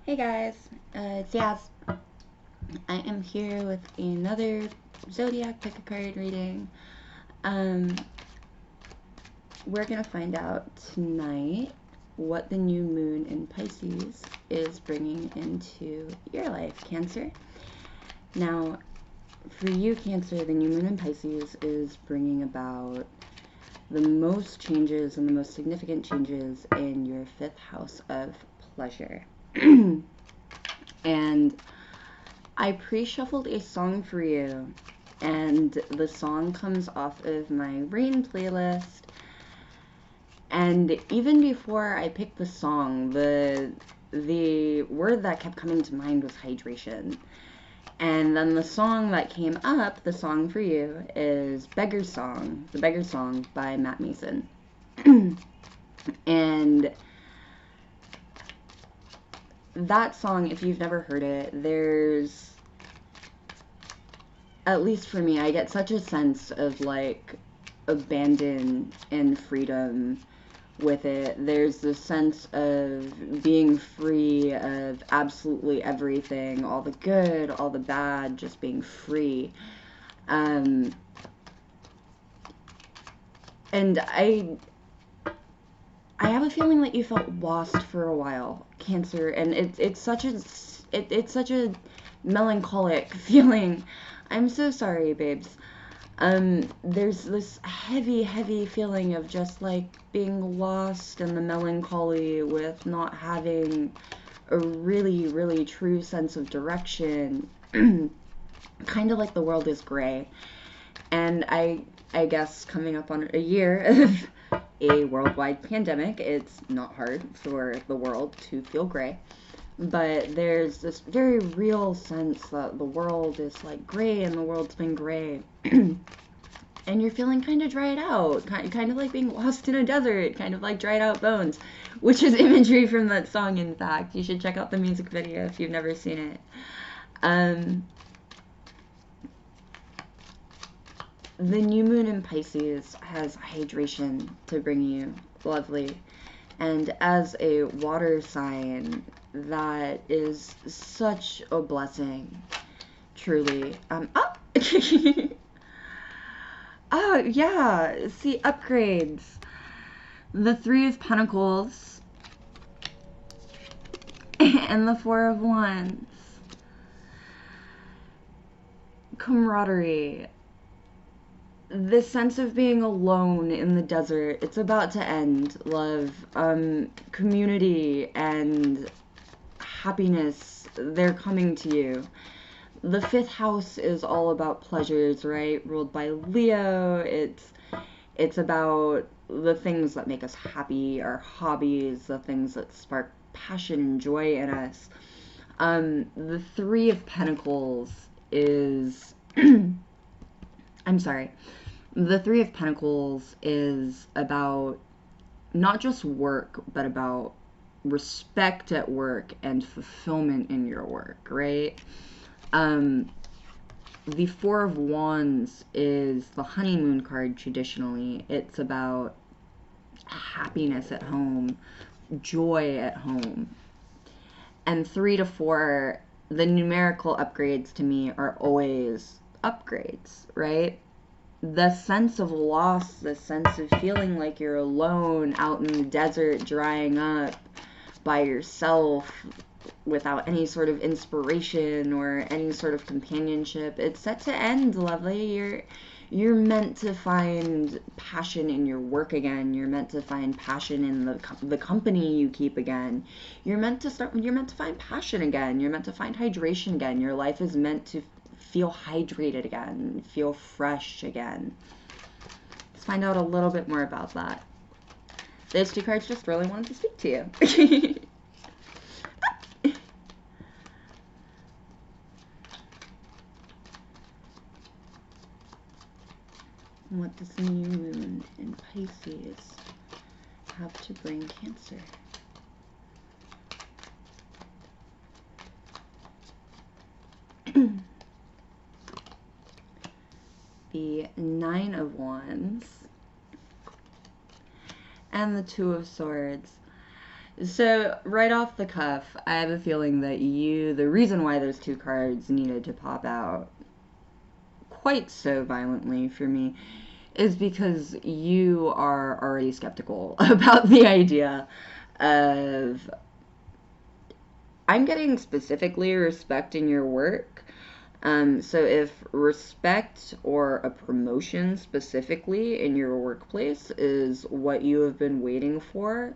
Hey guys, it's Yaz. I am here with another Zodiac pick a card reading. Um, we're gonna find out tonight what the new moon in Pisces is bringing into your life, Cancer. Now, for you, Cancer, the new moon in Pisces is bringing about the most changes and the most significant changes in your fifth house of pleasure. And I pre-shuffled a song for you, and the song comes off of my rain playlist. And even before I picked the song, the word that kept coming to mind was hydration. And then the song that came up, the song for you, is Beggar Song, the Beggar Song by Maeson. And that song, if you've never heard it, there's, at least for me, I get such a sense of like abandon and freedom with it. There's this sense of being free of absolutely everything, all the good, all the bad, just being free. And I have a feeling that you felt lost for a while, Cancer, and it's such a melancholic feeling. I'm so sorry, babes. There's this heavy feeling of just like being lost and the melancholy with not having a really true sense of direction. Kind of like the world is gray. And I guess coming up on a year of a worldwide pandemic, it's not hard for the world to feel gray. But there's this very real sense that the world is like gray and the world's been gray. And you're feeling kind of dried out, kind of like being lost in a desert, kind of like dried out bones, which is imagery from that song, in fact. You should check out the music video if you've never seen it. The new moon in Pisces has hydration to bring you, lovely. And as a water sign, that is such a blessing, truly. Oh, yeah, see, upgrades. The Three of Pentacles and the Four of Wands. Camaraderie. This sense of being alone in the desert, it's about to end, love. Community and happiness, they're coming to you. The fifth house is all about pleasures, right? Ruled by Leo. It's about the things that make us happy, our hobbies, the things that spark passion and joy in us. The Three of Pentacles is I'm sorry. The Three of Pentacles is about not just work, but about respect at work and fulfillment in your work, right? The Four of Wands is the honeymoon card traditionally. It's about happiness at home, joy at home. And 3 to 4, the numerical upgrades to me are always upgrades, right? The sense of loss, the sense of feeling like you're alone out in the desert, drying up by yourself without any sort of inspiration or any sort of companionship, it's set to end, lovely. You're meant to find passion in your work again. You're meant to find passion in the company you keep again. You're meant to find passion again. You're meant to find hydration again. Your life is meant to feel hydrated again, feel fresh again. Let's find out a little bit more about that. Those two cards just really wanted to speak to you. What does the new moon in Pisces have to bring Cancer? The Nine of Wands and the Two of Swords. So, right off the cuff, I have a feeling that the reason why those two cards needed to pop out quite so violently for me is because you are already skeptical about the idea of, I'm getting specifically respect in your work. So if respect or a promotion specifically in your workplace is what you have been waiting for,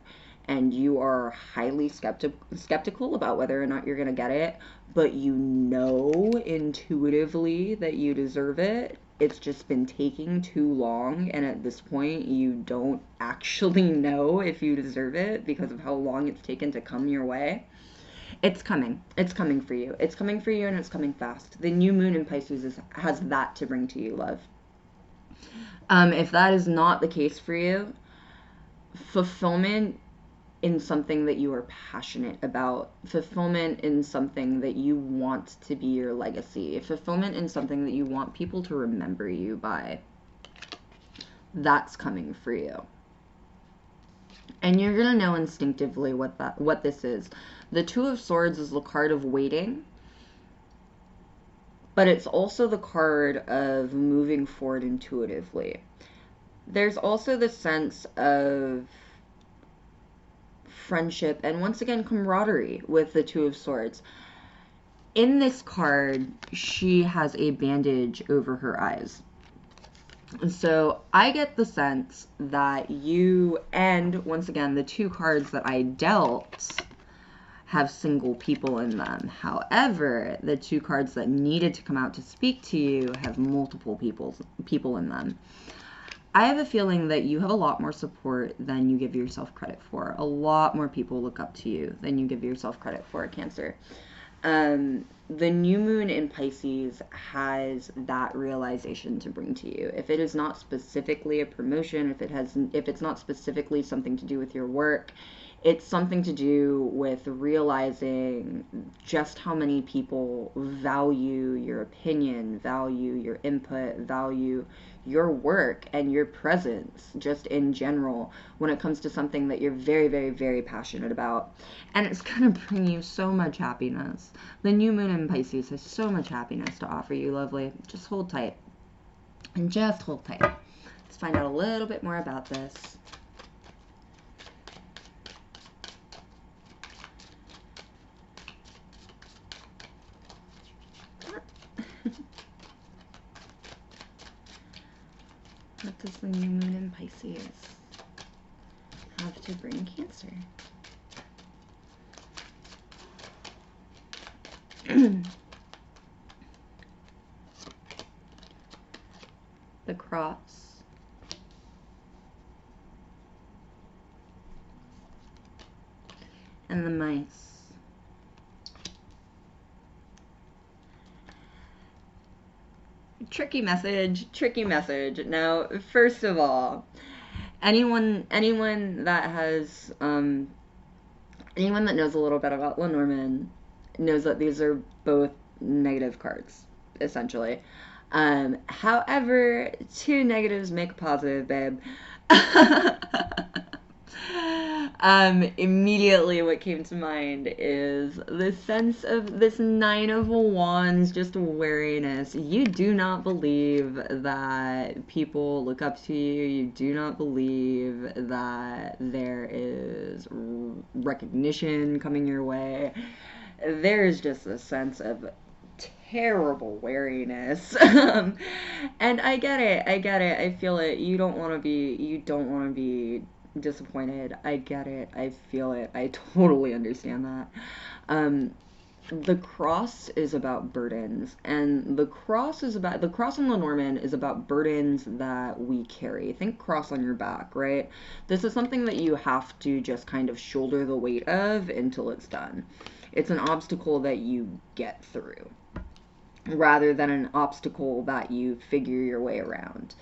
and you are highly skeptical about whether or not you're going to get it, but you know intuitively that you deserve it, it's just been taking too long, and at this point you don't actually know if you deserve it because of how long it's taken to come your way. It's coming. It's coming for you. It's coming for you, and it's coming fast. The new moon in Pisces has that to bring to you, love. If that is not the case for you, fulfillment in something that you are passionate about, fulfillment in something that you want to be your legacy, fulfillment in something that you want people to remember you by, that's coming for you. And you're going to know instinctively what this is. The Two of Swords is the card of waiting, but it's also the card of moving forward intuitively. There's also the sense of friendship and, once again, camaraderie with the Two of Swords. In this card, she has a bandage over her eyes. So I get the sense that you, and once again, the two cards that I dealt have single people in them. However, the two cards that needed to come out to speak to you have multiple people in them. I have a feeling that you have a lot more support than you give yourself credit for. A lot more people look up to you than you give yourself credit for, Cancer. The new moon in Pisces has that realization to bring to you. If it is not specifically a promotion, if it's not specifically something to do with your work, it's something to do with realizing just how many people value your opinion, value your input, value your work and your presence just in general when it comes to something that you're very, very, very passionate about. And it's going to bring you so much happiness. The new moon in Pisces has so much happiness to offer you, lovely. Just hold tight. And just hold tight. Let's find out a little bit more about this. What does the new moon in Pisces have to bring Cancer? The cross. And the mice. Tricky message, tricky message. Now, first of all, anyone that has anyone that knows a little bit about Lenormand knows that these are both negative cards, essentially. However, two negatives make a positive, babe. Immediately what came to mind is the sense of this Nine of Wands, just wariness. You do not believe that people look up to you. You do not believe that there is recognition coming your way. There's just a sense of terrible wariness. And I get it. I feel it. You don't want to be disappointed. I get it. I feel it. I totally understand that. The cross is about burdens, and the cross in Lenormand is about burdens that we carry. Think cross on your back, right? This is something that you have to just kind of shoulder the weight of until it's done. It's an obstacle that you get through, rather than an obstacle that you figure your way around.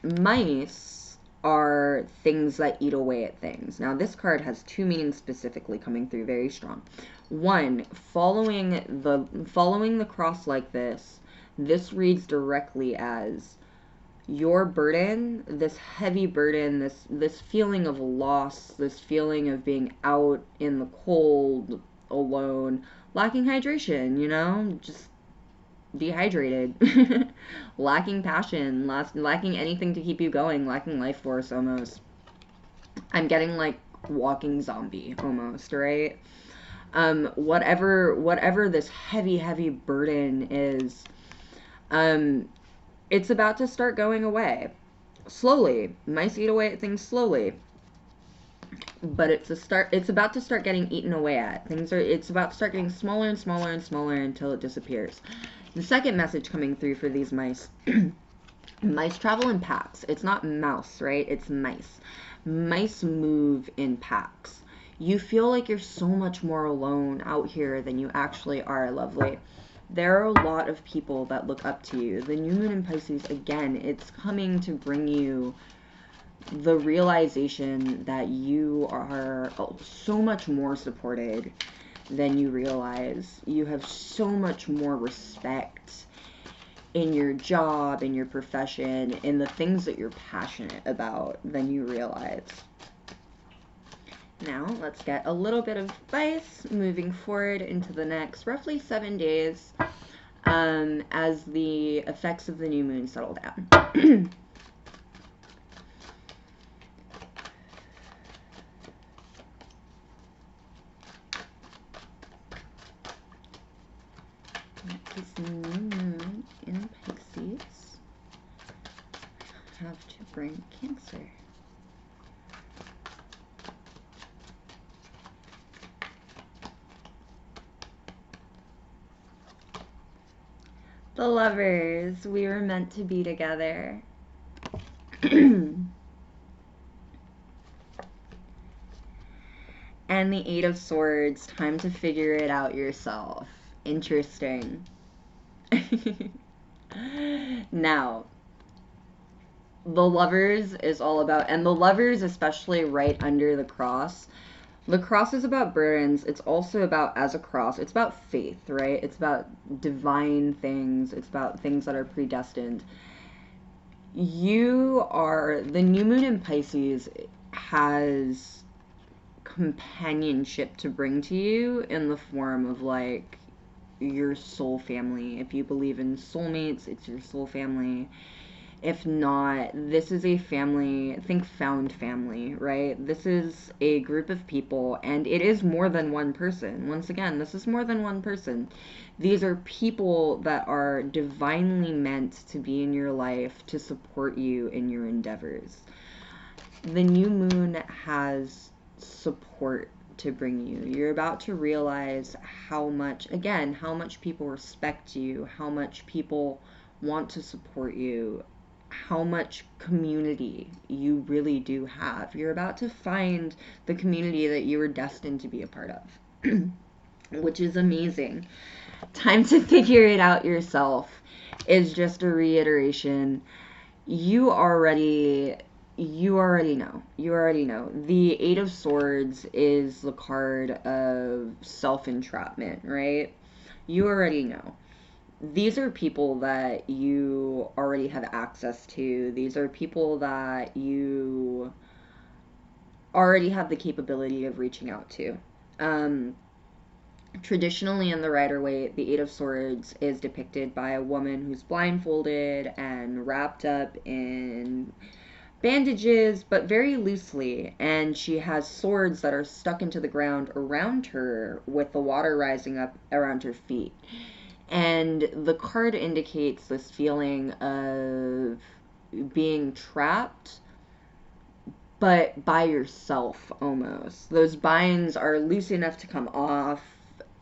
Mice are things that eat away at things. Now, this card has two meanings specifically coming through very strong. One, following the cross like this reads directly as your burden, this heavy burden, this feeling of loss, this feeling of being out in the cold, alone, lacking hydration, you know, just dehydrated, lacking passion, lacking anything to keep you going, lacking life force almost. I'm getting like walking zombie almost, right? Whatever this heavy burden is, it's about to start going away. Slowly. Mice eat away at things slowly. But it's about to start getting eaten away at. It's about to start getting smaller and smaller and smaller until it disappears. The second message coming through for these mice, mice travel in packs. It's not mouse, right? It's mice. Mice move in packs. You feel like you're so much more alone out here than you actually are, lovely. There are a lot of people that look up to you. The new moon in Pisces, again, it's coming to bring you the realization that you are so much more supported than you realize. You have so much more respect in your job, in your profession, in the things that you're passionate about than you realize. Now, let's get a little bit of advice moving forward into the next roughly 7 days as the effects of the new moon settle down. This new moon in Pisces have to bring Cancer. The Lovers, we were meant to be together. And the Eight of Swords, time to figure it out yourself. Interesting. Now, the Lovers is all about, and the Lovers especially right under the cross. The cross is about burdens. It's also about, as a cross, it's about faith, right? It's about divine things. It's about things that are predestined. The new moon in Pisces has companionship to bring to you in the form of like your soul family. If you believe in soulmates, it's your soul family. If not, this is a family, think found family, right? This is a group of people, and it is more than one person. Once again, this is more than one person. These are people that are divinely meant to be in your life to support you in your endeavors. The new moon has support to bring you. You're about to realize how much people respect you, how much people want to support you, how much community you really do have. You're about to find the community that you were destined to be a part of, which is amazing. Time to figure it out yourself is just a reiteration. You already know. The Eight of Swords is the card of self-entrapment, right? You already know. These are people that you already have access to. These are people that you already have the capability of reaching out to. Traditionally in the Rider-Waite, the Eight of Swords is depicted by a woman who's blindfolded and wrapped up in bandages, but very loosely, and she has swords that are stuck into the ground around her with the water rising up around her feet. And the card indicates this feeling of being trapped, but by yourself almost. Those binds are loose enough to come off.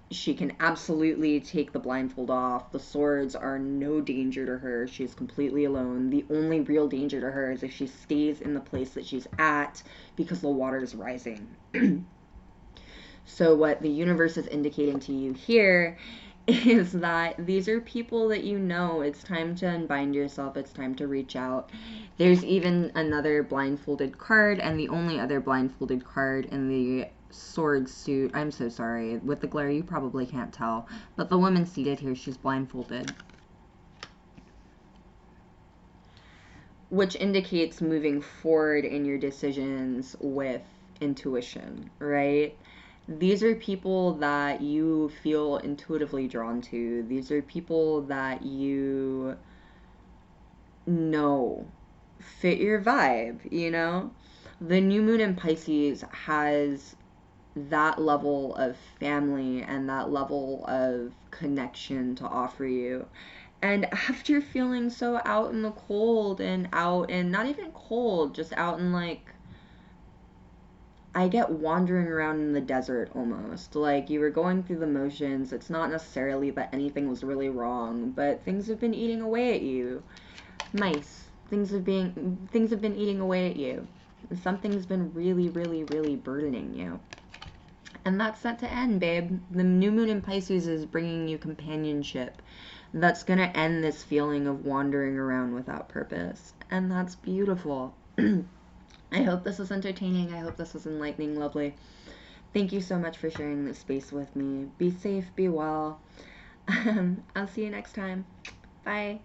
She can absolutely take the blindfold off. The swords are no danger to her. She's completely alone. The only real danger to her is if she stays in the place that she's at because the water is rising. So what the universe is indicating to you here is that these are people that you know. It's time to unbind yourself. It's time to reach out. There's even another blindfolded card, and the only other blindfolded card in the sword suit. I'm so sorry. With the glare, you probably can't tell. But the woman seated here, she's blindfolded. which indicates moving forward in your decisions with intuition, right? These are people that you feel intuitively drawn to. These are people that you know fit your vibe, you know? The new moon in Pisces has that level of family and that level of connection to offer you. And after feeling so out in the cold and out and not even cold, just out in like, I get wandering around in the desert almost. Like you were going through the motions. It's not necessarily that anything was really wrong, but things have been eating away at you. Mice. Things have been eating away at you. Something's been really, really, really burdening you. And that's set to end, babe. The new moon in Pisces is bringing you companionship. That's going to end this feeling of wandering around without purpose. And that's beautiful. I hope this was entertaining. I hope this was enlightening, lovely. Thank you so much for sharing this space with me. Be safe, be well. I'll see you next time. Bye.